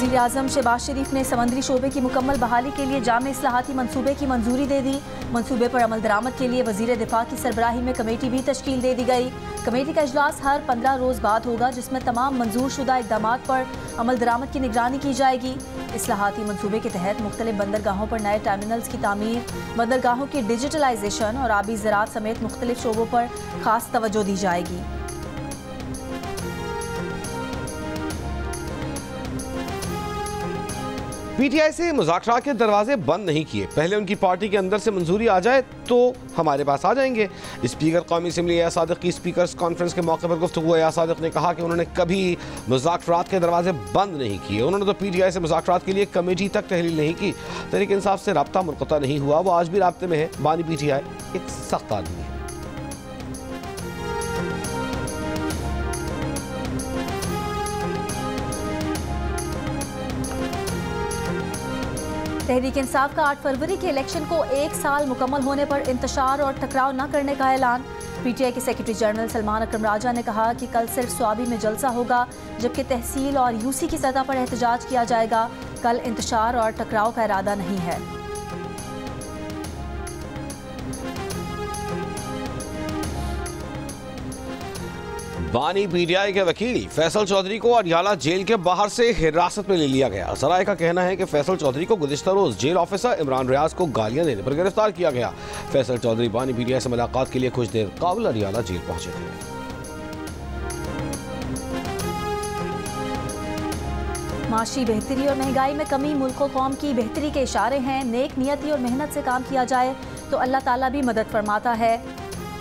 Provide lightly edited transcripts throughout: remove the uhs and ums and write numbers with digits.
वज़ीर आज़म शहबाज शरीफ ने समंदरी शोबे की मुकम्मल बहाली के लिए जामे इस्लाहाती मंसूबे की मंजूरी दे दी। मंसूबे पर अमल दरामद के लिए वज़ीर दिफा की सरबराही में कमेटी भी तश्कील दे दी गई। कमेटी का इजलास हर 15 रोज़ बाद होगा, जिसमें तमाम मंजूर शुदा इक़दामात पर अमल दरामद की निगरानी की जाएगी। इस्लाहाती मंसूबे के तहत मुख्तलिफ बंदरगाहों पर नए टर्मिनल्स की तामीर, बंदरगाहों की डिजिटलाइजेशन और आबी ज़राअत समेत मुख्तलिफ शोबों पर खास तवज्जो दी जाएगी। पीटीआई से मुज़ाकरात के दरवाजे बंद नहीं किए, पहले उनकी पार्टी के अंदर से मंजूरी आ जाए तो हमारे पास आ जाएंगे। स्पीकर कौमी असम्बली एयाज सादिक की स्पीकर्स कॉन्फ्रेंस के मौके पर गुफ्तगू एयाज सादिक ने कहा कि उन्होंने कभी मुज़ाकरात के दरवाजे बंद नहीं किए। उन्होंने तो पीटीआई से मुज़ाकरात के लिए कमेटी तक तहलील नहीं की। तहरीक इंसाफ से रब्ता मुनक़ता नहीं हुआ, वो आज भी राब्ते में है। बानी पीटीआई एक सख्त आदमी है। तहरीक इंसाफ का 8 फरवरी के इलेक्शन को 1 साल मुकम्मल होने पर इंतशार और टकराव न करने का ऐलान। पीटीआई के सेक्रेटरी जनरल सलमान अकरम राजा ने कहा कि कल सिर्फ स्वाबी में जलसा होगा, जबकि तहसील और यूसी की सतह पर एहतजाज किया जाएगा। कल इंतशार और टकराव का इरादा नहीं है। बानी पीटीआई के वकील फैसल चौधरी को अडियाला जेल के बाहर से हिरासत में ले लिया गया। सराय का कहना है कि फैसल चौधरी को गुज़िश्ता रोज जेल ऑफिसर इमरान रियाज को गालियां देने पर गिरफ्तार किया गया। फैसल चौधरी बानी पीटीआई से मुलाकात के लिए कुछ देर काबुल अडियाला जेल पहुंचे थे। माशी बेहतरी और महंगाई में कमी मुल्क व कौम की बेहतरी के इशारे हैं। नेक नियती और मेहनत से काम किया जाए तो अल्लाह ताला भी मदद फरमाता है।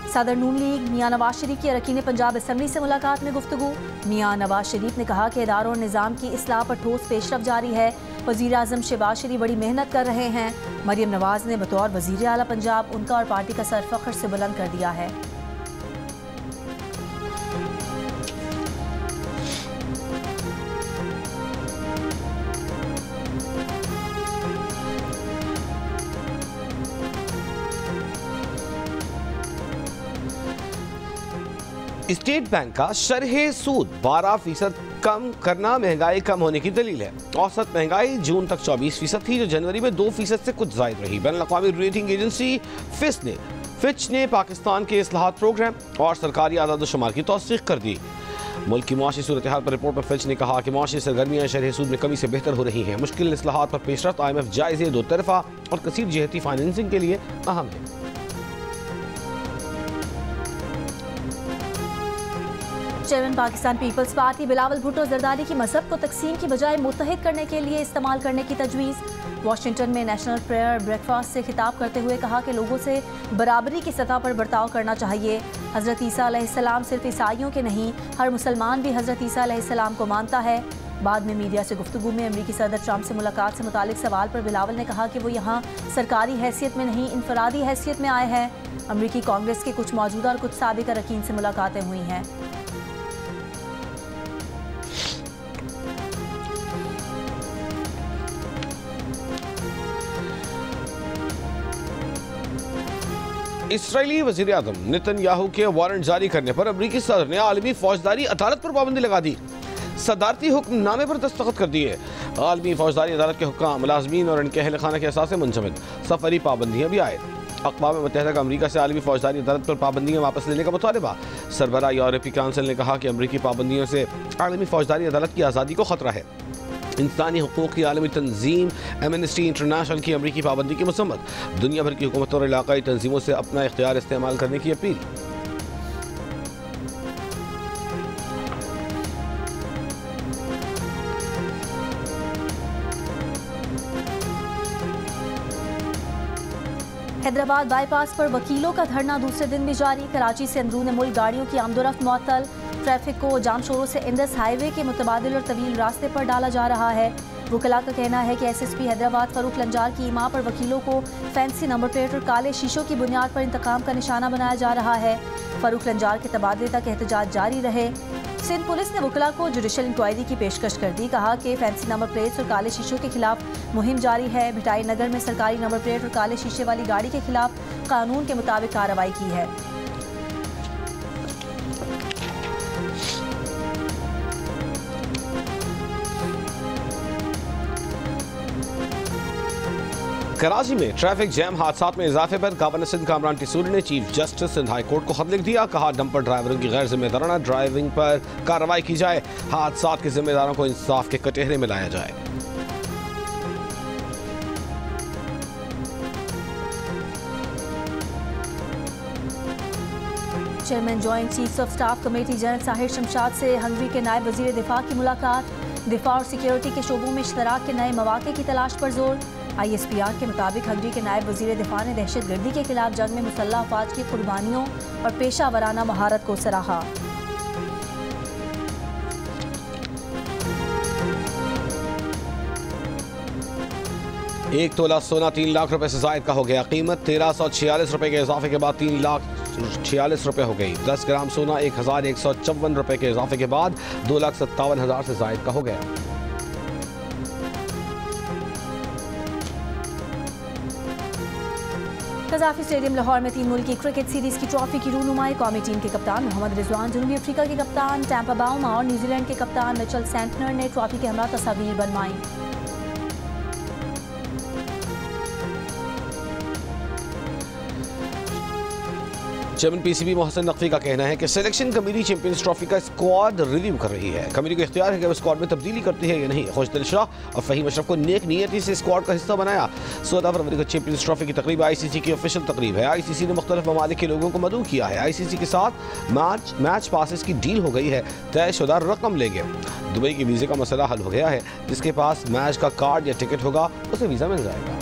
सदर नून लीग मियां नवाज शरीफ की अरकान पंजाब असम्बली से मुलाकात में गुफ्तगू। मियां नवाज शरीफ ने कहा कि इदारों और निज़ाम की इस्लाह पर ठोस पेशरफ जारी है। वज़ीर आज़म शहबाज शरीफ बड़ी मेहनत कर रहे हैं। मरियम नवाज ने बतौर वज़ीर आला पंजाब उनका और पार्टी का सर फ़ख्र से बुलंद कर दिया है। स्टेट बैंक का शरह सूद 12% कम करना महंगाई कम होने की दलील है। औसत महंगाई जून तक 24% थी, जो जनवरी में 2% से कुछ ज़ायद रही। बैनुल-अक़वामी रेटिंग एजेंसी फिच ने पाकिस्तान के इस्लाहात प्रोग्राम और सरकारी आदाद-ओ-शुमार की तौसीक़ कर दी। मुल्क की मुआशी सूरत हाल पर रिपोर्ट में फिच ने कहा कि मुआशी सरगर्मियाँ शरह सूद में कमी से बेहतर हो रही हैं। मुश्किल इस्लाहात पर पेशरफ्त IMF जायज़े दो तरफ़ा और कसीर जहती फाइनेंसिंग के लिए अहम है। चेयरमैन पाकिस्तान पीपल्स पार्टी बिलावल भुट्टो जरदारी की मजहब को तकसीम की बजाय मुत्तहिद करने के लिए इस्तेमाल करने की तजवीज़। वाशिंगटन में नेशनल प्रेयर ब्रेकफास्ट से खिताब करते हुए कहा कि लोगों से बराबरी की सतह पर बर्ताव करना चाहिए। हज़रत ईसा अलैहिस्सलाम सिर्फ ईसाइयों के नहीं, हर मुसलमान भी हज़रत ईसा अलैहिस्सलाम को मानता है। बाद में मीडिया से गुफ्तगू में अमरीकी सदर ट्रंप से मुलाकात से मुतालिक सवाल पर बिलावल ने कहा कि वो यहाँ सरकारी हैसियत में नहीं, इनफरादी हैसियत में आए हैं। अमरीकी कांग्रेस के कुछ मौजूदा और कुछ साबिक अरकान से मुलाकातें हुई हैं। इसराइली वज़ीर आज़म नेतन्याहू के वारंट जारी करने पर अमरीकी सदर ने आलमी फौजदारी अदालत पर पाबंदी लगा दी। सदारती हुक्मनामे पर दस्तखत कर दिए। आलमी फौजदारी अदालत के हुक्म, मुलाजमीन और इनके अहल खाना के असास से मुंजमद सफरी पाबंदियाँ भी आए। अक़वाम मुत्तहिदा का अमरीका से आलमी फौजदारी अदालत पर पाबंदियाँ वापस लेने का मुतालबा। सरबराह यूरोपीय काउंसिल ने कहा कि अमरीकी पाबंदियों से आलमी फौजदारी अदालत की आज़ादी को खतरा है। इंसानी हुकूक़ की आलमी तंजीम एमनेस्टी इंटरनेशनल की अमरीकी पाबंदी की मसम्मत। दुनिया भर की हुकूमतों और इलाकाई तंजीमों से अपना इख्तियार इस्तेमाल करने की अपील। हैदराबाद बाईपास पर वकीलों का धरना दूसरे दिन भी जारी। कराची से अंदरूनी मुल्क गाड़ियों की आमदोरफ्त मुअत्तल। ट्रैफिक को जाम शोरों से इंडस हाईवे के मुतबादिल और तवील रास्ते पर डाला जा रहा है। वकला का कहना है कि SSP हैदराबाद फ़रूख लंजार की इमा पर वकीलों को फैंसी नंबर प्लेट और काले शीशों की बुनियाद पर इंतकाम का निशाना बनाया जा रहा है। फ़रूख लंजार के तबादले तक एहतजाज जारी रहे। सिंध पुलिस ने वकला को जुडिशल इंक्वायरी की पेशकश कर दी। कहा कि फैंसी नंबर प्लेट्स और काले शीशों के खिलाफ मुहिम जारी है। भिटाई नगर में सरकारी नंबर प्लेट और काले शीशे वाली गाड़ी के खिलाफ कानून के मुताबिक कार्रवाई की है। कराची में ट्रैफिक जैम हादसात में इजाफे पर गवर्नर सिंध कामरान टिसूरी ने chief justice Sindh high court को खत लिख दिया। कहा डंपर ड्राइवरों की गैर जिम्मेदाराना ड्राइविंग पर कार्रवाई की जाए, हादसात के जिम्मेदारों को इंसाफ के कटहरे में लाया जाए। Chairman joint chiefs of staff committee general Sahir Shamshad से हंगरी के नायब वजीर दिफा की मुलाकात। दिफा और सिक्योरिटी के शोबों में इश्तराक के नए मौके की तलाश पर जोर। ISPR के मुताबिक हंगरी के नायब वजीर दिफा ने दहशत गर्दी के खिलाफ जंग में मुसल्लह अफवाज की कुर्बानियों और पेशा वराना महारत को सराहा। 1 तोला सोना 3 लाख रुपए से जायद का हो गया। कीमत 1346 रुपए के इजाफे के बाद 3,46,000 रुपए हो गई। 10 ग्राम सोना 1,154 रुपए के इजाफे के बाद 2,57,000 से जायद का हो गया। कज़ाफी स्टेडियम लाहौर में 3 मुल्की क्रिकेट सीरीज की ट्रॉफी की रूनुमाई। कौमी टीम के कप्तान मोहम्मद रिजवान, जनूबी अफ्रीका के कप्तान टैंपा बाउमा और न्यूजीलैंड के कप्तान मिचेल सेंटनर ने ट्रॉफी के हमरा तस्वीर बनवाई। चेयरमैन PCB मोहसिन नकवी का कहना है कि सिलेक्शन कमेटी चैंपियंस ट्रॉफी का स्क्वाड रिव्यू कर रही है। कमेटी को इख्तियार है कि वो स्क्वाड में तब्दीली करती है या नहीं। खुशदिल शाह और फहीम अशरफ को नेक नियती से स्क्वाड का हिस्सा बनाया। 14 फरवरी को चैंपियंस ट्रॉफी की तकरीब ICC की ऑफिशियल तकरीब है। ICC ने मुख्तलिफ ममालिक के लोगों को मदऊ किया है। ICC के साथ मैच पासेस की डील हो गई है। तयशुदा रकम लेंगे। दुबई के वीज़े का मसला हल हो गया है। जिसके पास मैच का कार्ड या टिकट होगा उसे वीज़ा मिल जाएगा।